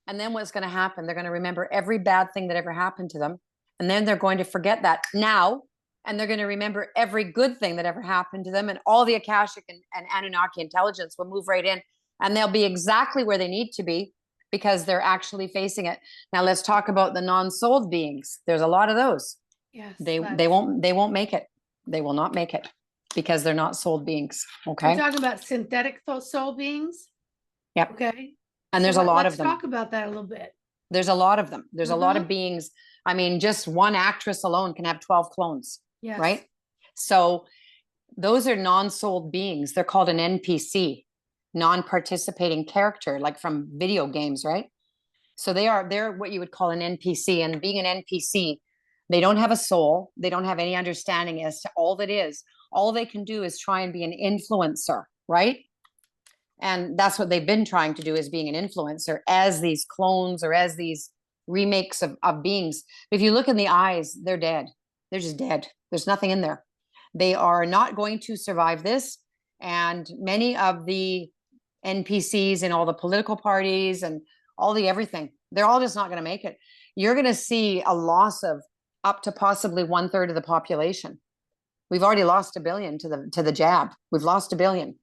And then what's going to happen? They're going to remember every bad thing that ever happened to them. And then they're going to forget that now. And they're going to remember every good thing that ever happened to them. And all the Akashic and Anunnaki intelligence will move right in. And they'll be exactly where they need to be because they're actually facing it. Now let's talk about the non-souled beings. There's a lot of those. yes, They won't make it. They will not make it because they're not souled beings. Okay. We're talking about synthetic soul beings. Yep. Okay. And there's a lot of them. Let's talk about that a little bit. There's a lot of them. There's a lot of beings. I mean, just one actress alone can have 12 clones. Yes. Right. So those are non-souled beings. They're called an NPC, non-participating character, like from video games, right? So they're what you would call an NPC. And being an NPC, they don't have a soul. They don't have any understanding as to all that is. All they can do is try and be an influencer, right? And that's what they've been trying to do, is being an influencer as these clones or as these remakes of beings. But if you look in the eyes, they're dead. They're just dead. There's nothing in there. They are not going to survive this. And many of the NPCs in all the political parties and all the everything, they're all just not going to make it. You're going to see a loss of up to possibly 1/3 of the population. We've already lost 1 billion to the jab. We've lost 1 billion.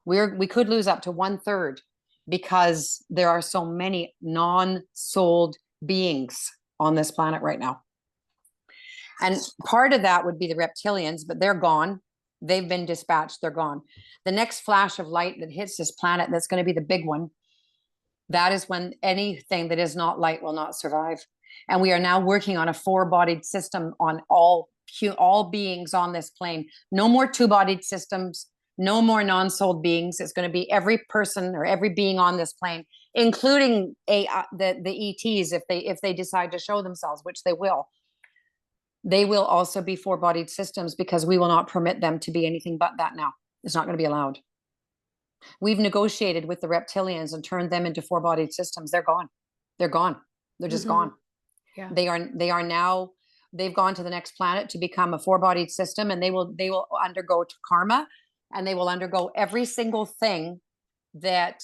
We could lose up to 1/3 because there are so many non-souled beings on this planet right now. And part of that would be the reptilians, but they're gone. They've been dispatched. They're gone. The next flash of light that hits this planet, that's going to be the big one. That is when anything that is not light will not survive. And we are now working on a 4-bodied system on all beings on this plane. No more 2-bodied systems. No more non-souled beings. It's going to be every person or every being on this plane, including the ETs if they decide to show themselves, which they will. They will also be 4-bodied systems because we will not permit them to be anything but that now. It's not going to be allowed. We've negotiated with the reptilians and turned them into four-bodied systems. They're gone. They're gone. They're just gone. Yeah. They are now, they've gone to the next planet to become a four-bodied system, and they will undergo karma, and they will undergo every single thing that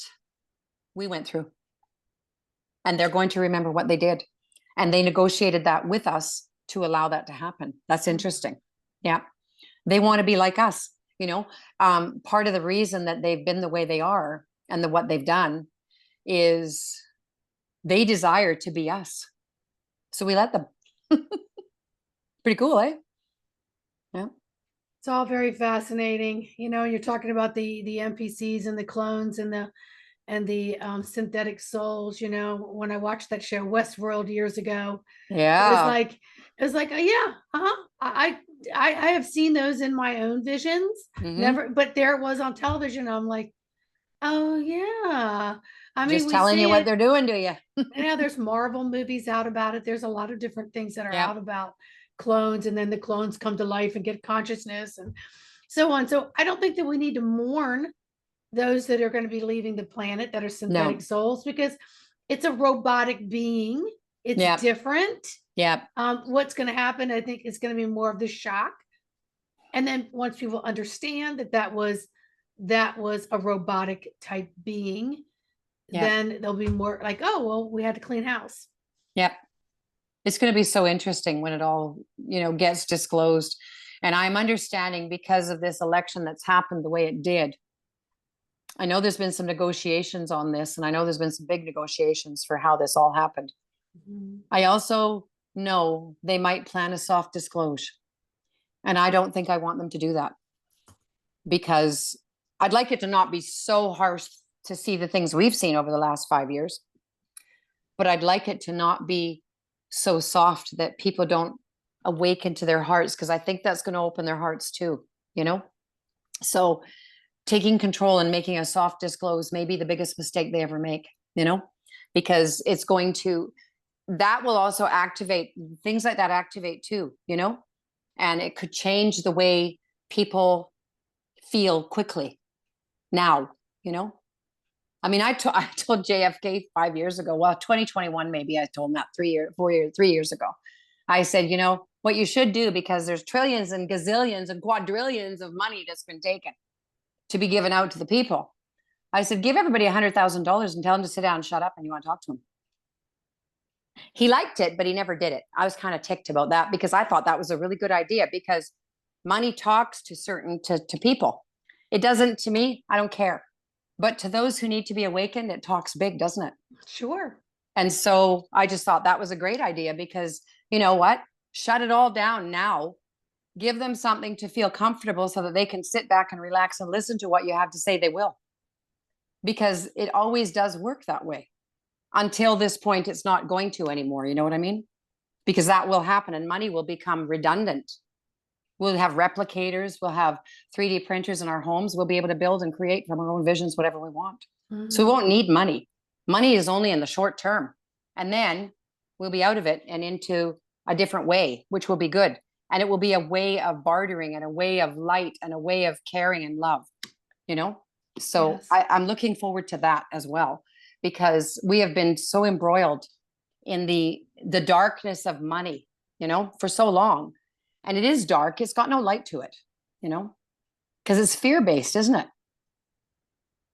we went through. And they're going to remember what they did. And they negotiated that with us to allow that to happen. That's interesting. Yeah. They want to be like us, you know. Part of the reason that they've been the way they are and what they've done is they desire to be us. So we let them. Pretty cool, eh? Yeah. It's all very fascinating. You know, you're talking about the NPCs and the clones and the synthetic souls. You know, when I watched that show Westworld years ago, Yeah. it was like, yeah, I have seen those in my own visions. Never, but there it was on television. I'm like, oh yeah. I mean, Just we telling see you what it. they're doing to you. Now there's Marvel movies out about it. There's a lot of different things that are Yep. out about clones, and then the clones come to life and get consciousness and so on. So I don't think that we need to mourn those that are going to be leaving the planet that are synthetic souls, because it's a robotic being. It's different. Yeah. What's going to happen, I think, is going to be more of the shock. And then once people understand that that was a robotic type being, then they'll be more like, oh, well, we had to clean house. Yep. It's going to be so interesting when it all, gets disclosed. And I'm understanding, because of this election that's happened the way it did, I know there's been some negotiations on this, and I know there's been some big negotiations for how this all happened. I also know they might plan a soft disclosure. And I don't think I want them to do that, because I'd like it to not be so harsh to see the things we've seen over the last 5 years. But I'd like it to not be so soft that people don't awaken to their hearts, because I think that's going to open their hearts too, So taking control and making a soft disclose may be the biggest mistake they ever make, because it's going to, that will also activate things like that, activate too, and it could change the way people feel quickly now, I mean, I told JFK 5 years ago, well, 2021, maybe I told him that 3 years ago. I said, what you should do, because there's trillions and gazillions and quadrillions of money that's been taken to be given out to the people. I said, give everybody $100,000 and tell them to sit down and shut up, and you want to talk to them. He liked it, but he never did it. I was kind of ticked about that, because I thought that was a really good idea, because money talks to people. It doesn't to me. I don't care. But to those who need to be awakened, it talks big, doesn't it? Sure. And so I just thought that was a great idea, because you know what? Shut it all down now. Give them something to feel comfortable so that they can sit back and relax and listen to what you have to say. They will. Because it always does work that way. Until this point, it's not going to anymore. You know what I mean? Because that will happen, and money will become redundant. We'll have replicators. We'll have 3D printers in our homes. We'll be able to build and create from our own visions whatever we want. So we won't need money. Money is only in the short term. And then we'll be out of it and into a different way, which will be good. And it will be a way of bartering and a way of light and a way of caring and love, So yes. I'm looking forward to that as well, because we have been so embroiled in the darkness of money, for so long. And it is dark. It's got no light to it, because it's fear-based, isn't it?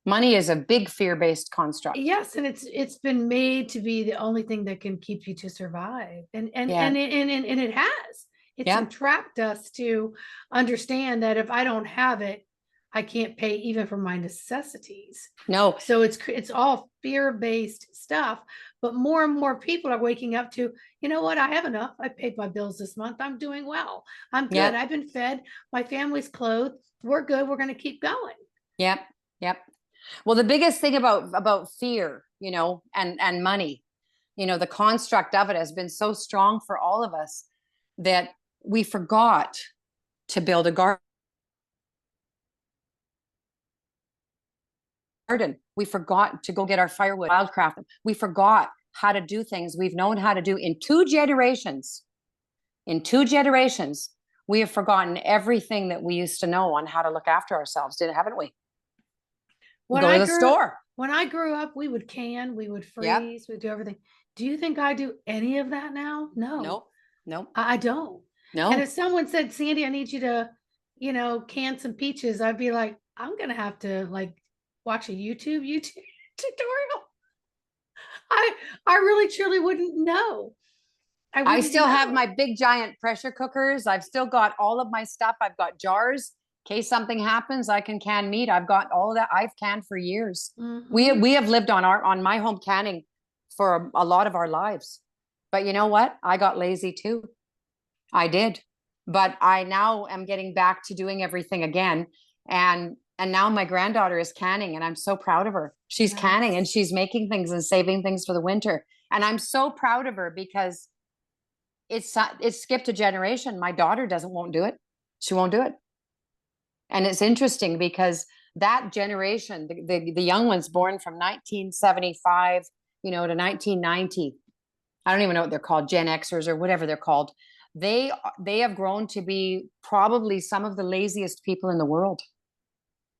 Money is a big fear-based construct. Yes, and it's been made to be the only thing that can keep you to survive, and it has. It's entrapped us to understand that if I don't have it, I can't pay even for my necessities. No. So it's all fear-based stuff. But more and more people are waking up to, you know what? I have enough. I paid my bills this month. I'm doing well. I'm good. Yep. I've been fed. My family's clothed. We're good. We're going to keep going. Yep. Well, the biggest thing about fear, and money, the construct of it has been so strong for all of us that we forgot to build a garden. We forgot to go get our firewood, wildcraft. We forgot how to do things we've known how to do in 2 generations. In 2 generations, we have forgotten everything that we used to know on how to look after ourselves, haven't we? We go to the store. When I grew up, we would can, we would Yep. freeze, we'd do everything. Do you think I do any of that now? No, Nope. Nope. I don't. And No. if someone said, Sandy, I need you to, can some peaches, I'd be like, I'm gonna have to like watch a YouTube tutorial. I really truly wouldn't know. I still have my big giant pressure cookers. I've still got all of my stuff. I've got jars. In case something happens, I can can meat. I've got all of that. I've canned for years. Mhm. We have lived on my home canning for a lot of our lives. But you know what? I got lazy too. I did. But I now am getting back to doing everything again. And now my granddaughter is canning, and I'm so proud of her. She's canning and Nice. she's making things and saving things for the winter. And I'm so proud of her because it's skipped a generation. My daughter won't do it. She won't do it. And it's interesting because that generation, the young ones born from 1975, to 1990, I don't even know what they're called, Gen Xers or whatever they're called. They have grown to be probably some of the laziest people in the world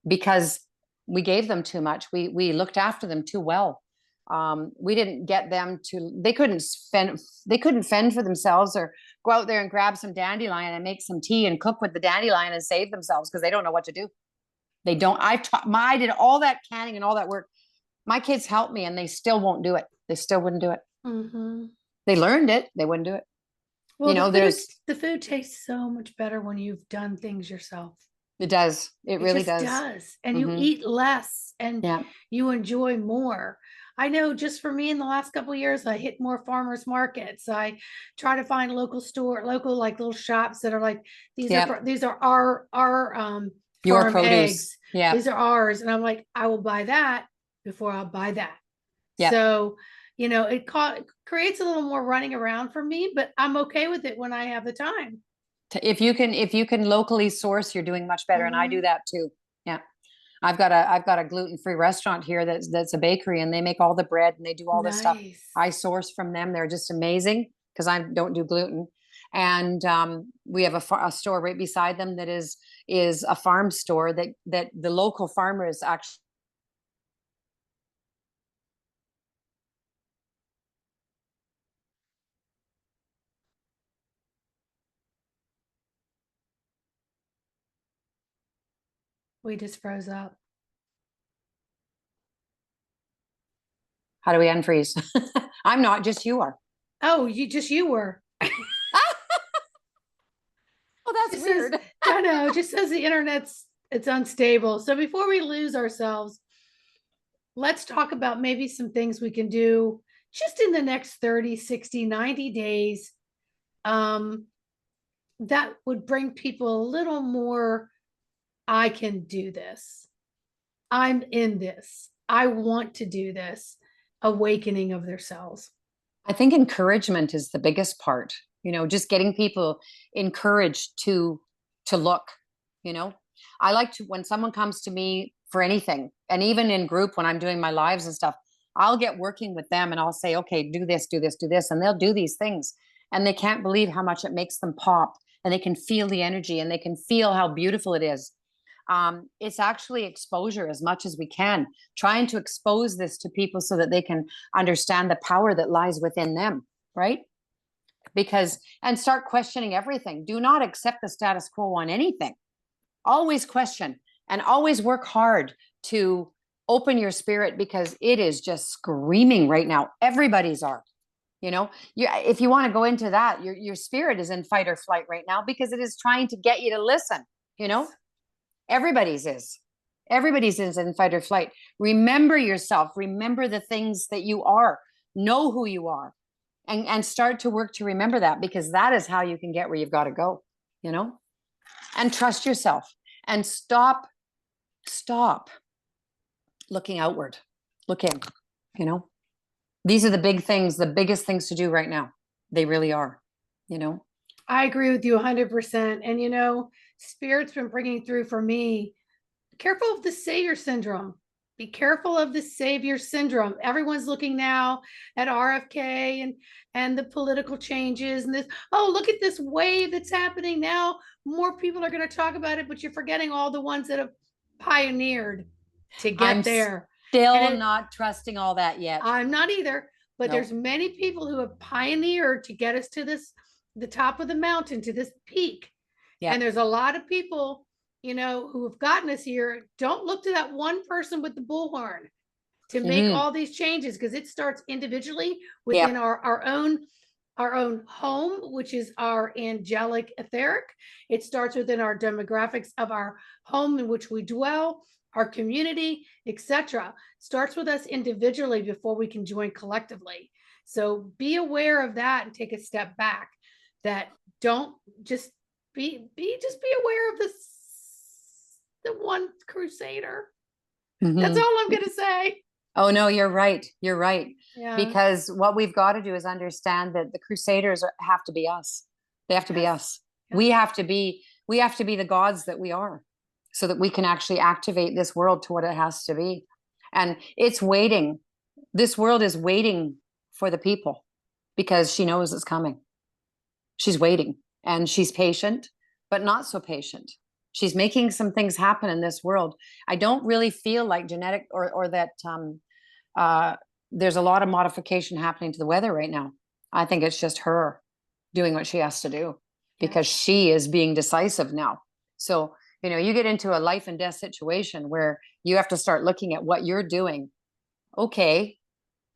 because we gave them too much. We looked after them too well. We didn't get them to, they couldn't fend for themselves or go out there and grab some dandelion and make some tea and cook with the dandelion and save themselves because they don't know what to do. They don't. I did all that canning and all that work. My kids helped me and they still won't do it. They still wouldn't do it. Mm-hmm. They learned it. They wouldn't do it. Well, the food tastes so much better when you've done things yourself. It does. It really just does. And you eat less and Yeah. you enjoy more. I know just for me in the last couple of years, I hit more farmers markets. I try to find local like little shops that are like, these are our your farm produce. Eggs. Yeah. These are ours. And I'm like, I will buy that before I'll buy that. Yep. So, it creates a little more running around for me, but I'm okay with it when I have the time. If you can locally source, you're doing much better. And I do that too. Yeah. I've got a gluten-free restaurant here that's a bakery, and they make all the bread and they do all this stuff. I source from them. They're just amazing because I don't do gluten. And we have a store right beside them that is a farm store that the local farmers actually. We just froze up. How do we unfreeze? I'm not, just you are. Oh, you were. Oh, that's weird. I know, it just says the it's unstable. So before we lose ourselves, let's talk about maybe some things we can do just in the next 30, 60, 90 days. That would bring people a little more, I can do this. I'm in this. I want to do this. Awakening of themselves. I think encouragement is the biggest part, just getting people encouraged to look, I like to, when someone comes to me for anything, and even in group, when I'm doing my lives and stuff, I'll get working with them and I'll say, okay, do this, do this, do this. And they'll do these things and they can't believe how much it makes them pop, and they can feel the energy and they can feel how beautiful it is. It's actually exposure as much as we can, trying to expose this to people so that they can understand the power that lies within them, right? And start questioning everything. Do not accept the status quo on anything. Always question and always work hard to open your spirit, because it is just screaming right now. Everybody's are. If you want to go into that, your spirit is in fight or flight right now because it is trying to get you to listen. Everybody's is in fight or flight. Remember yourself. Remember the things that you are. Know who you are, and start to work to remember that, because that is how you can get where you've got to go. And trust yourself and stop looking outward. Look in. These are the big things, the biggest things to do right now. They really are. I agree with you 100%. And Spirit's been bringing through for me, careful of the savior syndrome. be careful of the savior syndrome. Everyone's looking now at RFK and the political changes and this, oh, look at this wave that's happening now. More people are going to talk about it, but you're forgetting all the ones that have pioneered to get I'm there. still not trusting all that yet. I'm not either, but Nope. there's many people who have pioneered to get us to this, the top of the mountain, to this peak. Yeah. And there's a lot of people, you know, who have gotten us here. Don't look to that one person with the bullhorn to make all these changes, because it starts individually within our own home, which is our angelic etheric. It starts within our demographics of our home in which we dwell, our community, etc. Starts with us individually before we can join collectively. So be aware of that and take a step back. That don't just be aware of this, the one crusader. That's all I'm gonna say. Oh no, you're right. You're right. Yeah. Because what we've got to do is understand that the crusaders have to be us. They have to be us. Yes. We have to be the gods that we are, so that we can actually activate this world to what it has to be. And it's waiting. This world is waiting for the people because she knows it's coming. She's waiting, and she's patient, but not so patient. She's making some things happen in this world. I don't really feel like genetic or that there's a lot of modification happening to the weather right now. I think it's just her doing what she has to do because she is being decisive now. So, you know, you get into a life and death situation where you have to start looking at what you're doing. Okay,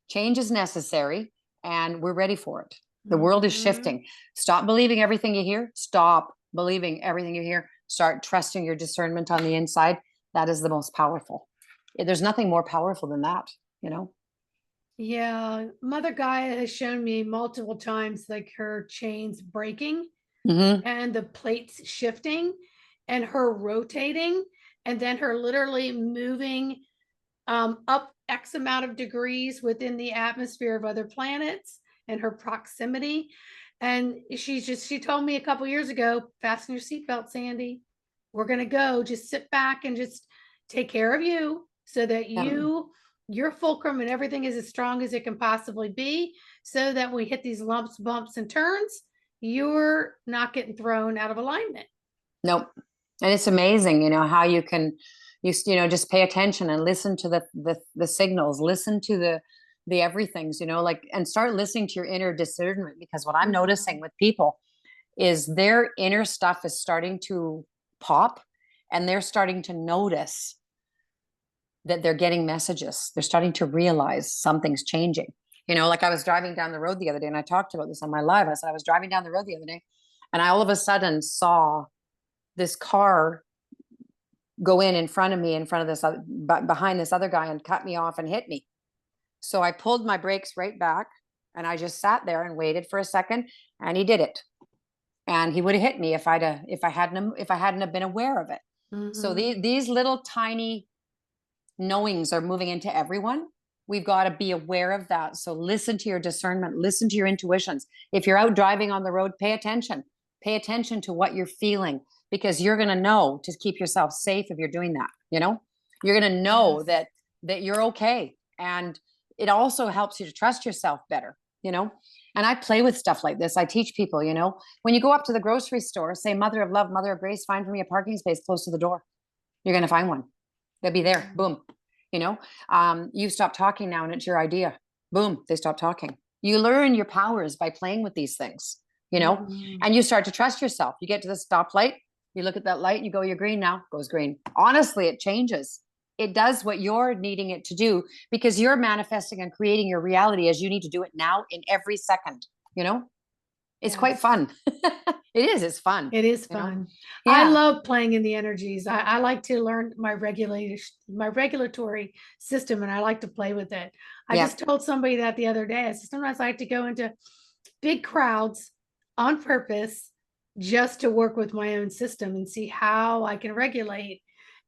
change is necessary and we're ready for it. The world is shifting. Stop believing everything you hear. Stop believing everything you hear. Start trusting your discernment on the inside. That is the most powerful. There's nothing more powerful than that, you know? Yeah. Mother Gaia has shown me multiple times, like her chains breaking and the plates shifting and her rotating and then her literally moving up X amount of degrees within the atmosphere of other planets and her proximity. And she told me a couple years ago, fasten your seatbelt, Sandy. We're going to go. Just sit back and just take care of you so that your fulcrum and everything is as strong as it can possibly be, so that we hit these lumps, bumps, and turns, you're not getting thrown out of alignment. Nope. And it's amazing, you know, how you can, you know, just pay attention and listen to the signals, listen to the everythings, you know, like, and start listening to your inner discernment, because what I'm noticing with people is their inner stuff is starting to pop and they're starting to notice that they're getting messages. They're starting to realize something's changing. You know, like I was driving down the road the other day and I talked about this on my live. I said, I was driving down the road the other day and I all of a sudden saw this car go in front of me, in front of this, behind this other guy, and cut me off and hit me. So I pulled my brakes right back and I just sat there and waited for a second, and he did it. And he would have hit me if I hadn't have been aware of it. So these little tiny knowings are moving into everyone. We've got to be aware of that. So listen to your discernment, listen to your intuitions. If you're out driving on the road, pay attention to what you're feeling, because you're going to know to keep yourself safe if you're doing that. You know, you're going to know that you're okay. And it also helps you to trust yourself better, you know? And I play with stuff like this. I teach people, you know, when you go up to the grocery store, say, Mother of Love, Mother of Grace, find for me a parking space close to the door. You're going to find one. They'll be there. Boom. You know, you stop talking now and it's your idea. Boom. They stop talking. You learn your powers by playing with these things, you know, and you start to trust yourself. You get to the stoplight, you look at that light, you go, you're green now, goes green. Honestly, it changes. It does what you're needing it to do, because you're manifesting and creating your reality as you need to do it now in every second, you know? It's quite fun. It is. It's fun. It is fun. Yeah. I love playing in the energies. I like to learn my regulatory system, and I like to play with it. I just told somebody that the other day. I said, sometimes I like to go into big crowds on purpose just to work with my own system and see how I can regulate.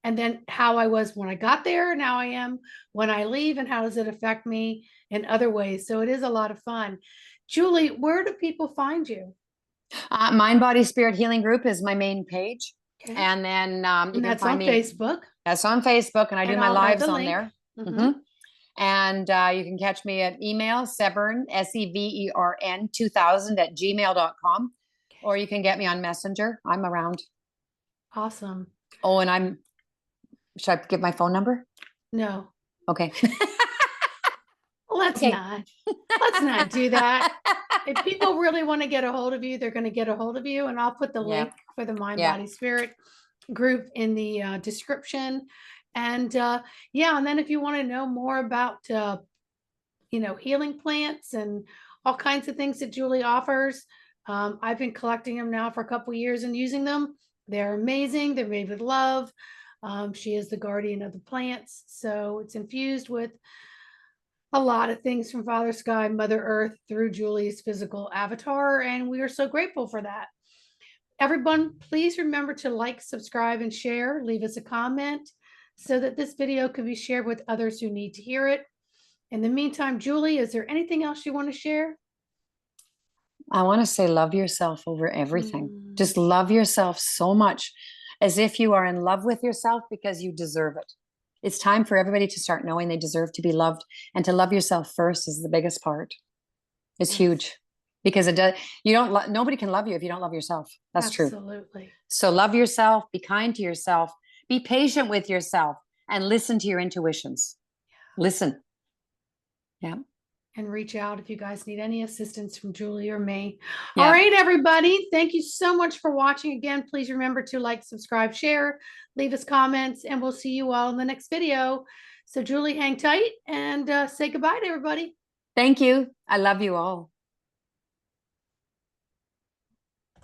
And then how I was when I got there and how I am when I leave, and how does it affect me in other ways. So it is a lot of fun. Julie, where do people find you? Mind, Body, Spirit Healing Group is my main page. And then and that's on Facebook. That's on Facebook, and I do my lives on there. Mm-hmm. And you can catch me at email, Severn, SEVERN 2000 at gmail.com. Or you can get me on Messenger. I'm around. Awesome. Oh, and should I give my phone number? No. Okay. Let's Okay. not. Let's not do that. If people really want to get a hold of you, they're going to get a hold of you. And I'll put the link for the Mind, Body, Spirit group in the description. And yeah, and then if you want to know more about, healing plants and all kinds of things that Julie offers, I've been collecting them now for a couple of years and using them. They're amazing. They're made with love. She is the guardian of the plants. So it's infused with a lot of things from Father Sky, Mother Earth through Julie's physical avatar. And we are so grateful for that. Everyone, please remember to like, subscribe, and share. Leave us a comment so that this video can be shared with others who need to hear it. In the meantime, Julie, is there anything else you want to share? I want to say love yourself over everything. Just love yourself so much, as if you are in love with yourself, because you deserve it. It's time for everybody to start knowing they deserve to be loved, and to love yourself first is the biggest part. It's huge, because it does. Nobody can love you if you don't love yourself. That's true. Absolutely. So love yourself, be kind to yourself, be patient with yourself, and listen to your intuitions. Listen. Yeah. And reach out if you guys need any assistance from Julie or me. All right, everybody. Thank you so much for watching. Again, please remember to like, subscribe, share, leave us comments, and we'll see you all in the next video. So Julie, hang tight and say goodbye to everybody. Thank you. I love you all.